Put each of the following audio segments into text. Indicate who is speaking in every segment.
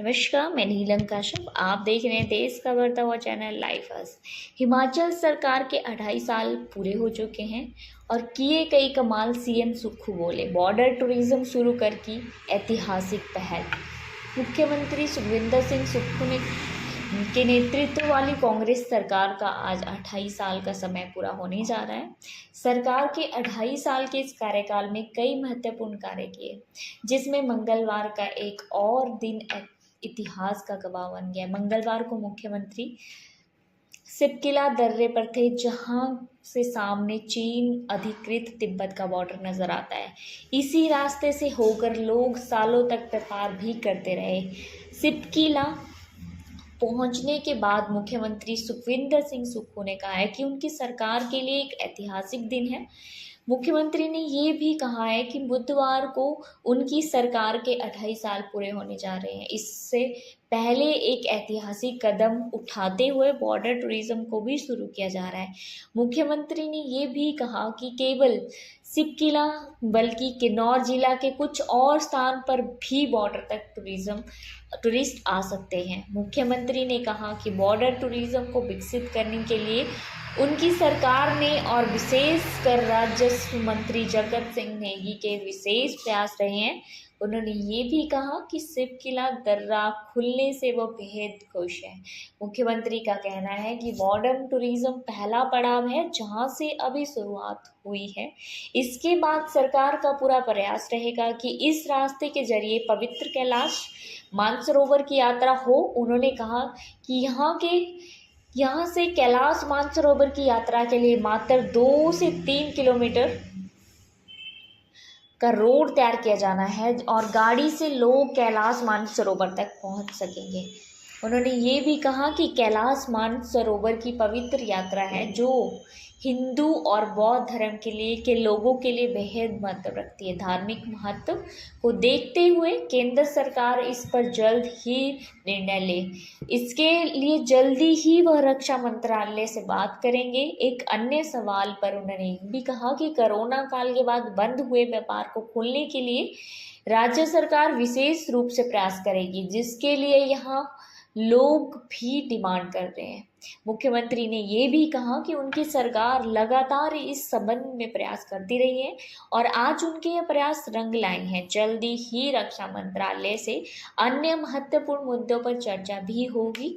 Speaker 1: नमस्कार, मैं नीलम काश्यप। आप देख रहे हैं देश का बढ़ता हुआ चैनल लाइफ अस। हिमाचल सरकार के 2.5 साल पूरे हो चुके हैं और किए कई कमाल। सीएम सुक्खू बोले, बॉर्डर टूरिज्म शुरू कर की ऐतिहासिक पहल। मुख्यमंत्री सुखविंदर सिंह सुक्खू के नेतृत्व वाली कांग्रेस सरकार का आज 2.5 साल का समय पूरा होने जा रहा है। सरकार के 2.5 साल के इस कार्यकाल में कई महत्वपूर्ण कार्य किए, जिसमें मंगलवार का एक और दिन इतिहास का गवाह बन गया। मंगलवार को मुख्यमंत्री सिपकिला दर्रे पर थे, जहां से सामने चीन अधिकृत तिब्बत का बॉर्डर नजर आता है। इसी रास्ते से होकर लोग सालों तक व्यापार भी करते रहे। सिपकिला पहुंचने के बाद मुख्यमंत्री सुखविंदर सिंह सुक्खू ने कहा है कि उनकी सरकार के लिए एक ऐतिहासिक दिन है। मुख्यमंत्री ने ये भी कहा है कि बुधवार को उनकी सरकार के 2.5 साल पूरे होने जा रहे हैं। इससे पहले एक ऐतिहासिक कदम उठाते हुए बॉर्डर टूरिज्म को भी शुरू किया जा रहा है। मुख्यमंत्री ने ये भी कहा कि केवल सिपकिला बल्कि किन्नौर जिला के कुछ और स्थान पर भी बॉर्डर तक टूरिस्ट आ सकते हैं। मुख्यमंत्री ने कहा कि बॉर्डर टूरिज्म को विकसित करने के लिए उनकी सरकार ने और विशेषकर राजस्व मंत्री जगत सिंह नेगी के विशेष प्रयास रहे हैं। उन्होंने ये भी कहा कि सिपकिला दर्रा खुलने से वो बेहद खुश हैं। मुख्यमंत्री का कहना है कि बॉर्डर टूरिज्म पहला पड़ाव है, जहां से अभी शुरुआत हुई है। इसके बाद सरकार का पूरा प्रयास रहेगा कि इस रास्ते के जरिए पवित्र कैलाश मानसरोवर की यात्रा हो। उन्होंने कहा कि यहाँ से कैलाश मानसरोवर की यात्रा के लिए मात्र 2 से 3 किलोमीटर का रोड तैयार किया जाना है और गाड़ी से लोग कैलाश मानसरोवर तक पहुंच सकेंगे। उन्होंने ये भी कहा कि कैलाश मानसरोवर की पवित्र यात्रा है, जो हिंदू और बौद्ध धर्म के लोगों के लिए बेहद महत्व रखती है। धार्मिक महत्व को देखते हुए केंद्र सरकार इस पर जल्द ही निर्णय ले। इसके लिए जल्दी ही वह रक्षा मंत्रालय से बात करेंगे। एक अन्य सवाल पर उन्होंने भी कहा कि कोरोना काल के बाद बंद हुए व्यापार को खोलने के लिए राज्य सरकार विशेष रूप से प्रयास करेगी, जिसके लिए यहाँ लोग भी डिमांड कर रहे हैं। मुख्यमंत्री ने ये भी कहा कि उनकी सरकार लगातार इस संबंध में प्रयास करती रही है और आज उनके ये प्रयास रंग लाए हैं। जल्दी ही रक्षा मंत्रालय से अन्य महत्वपूर्ण मुद्दों पर चर्चा भी होगी।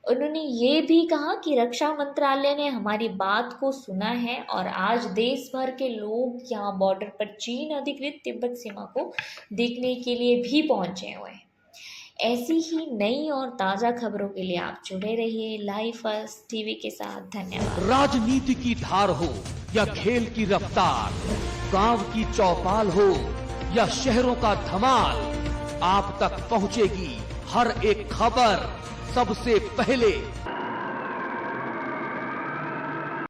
Speaker 1: उन्होंने ये भी कहा कि रक्षा मंत्रालय ने हमारी बात को सुना है और आज देश भर के लोग यहाँ बॉर्डर पर चीन अधिकृत तिब्बत सीमा को देखने के लिए भी पहुंचे हुए हैं। ऐसी ही नई और ताज़ा खबरों के लिए आप जुड़े रहिए लाइफ अस टीवी के साथ। धन्यवाद।
Speaker 2: राजनीति की धार हो या खेल की रफ्तार, गांव की चौपाल हो या शहरों का धमाल, आप तक पहुंचेगी हर एक खबर सबसे पहले।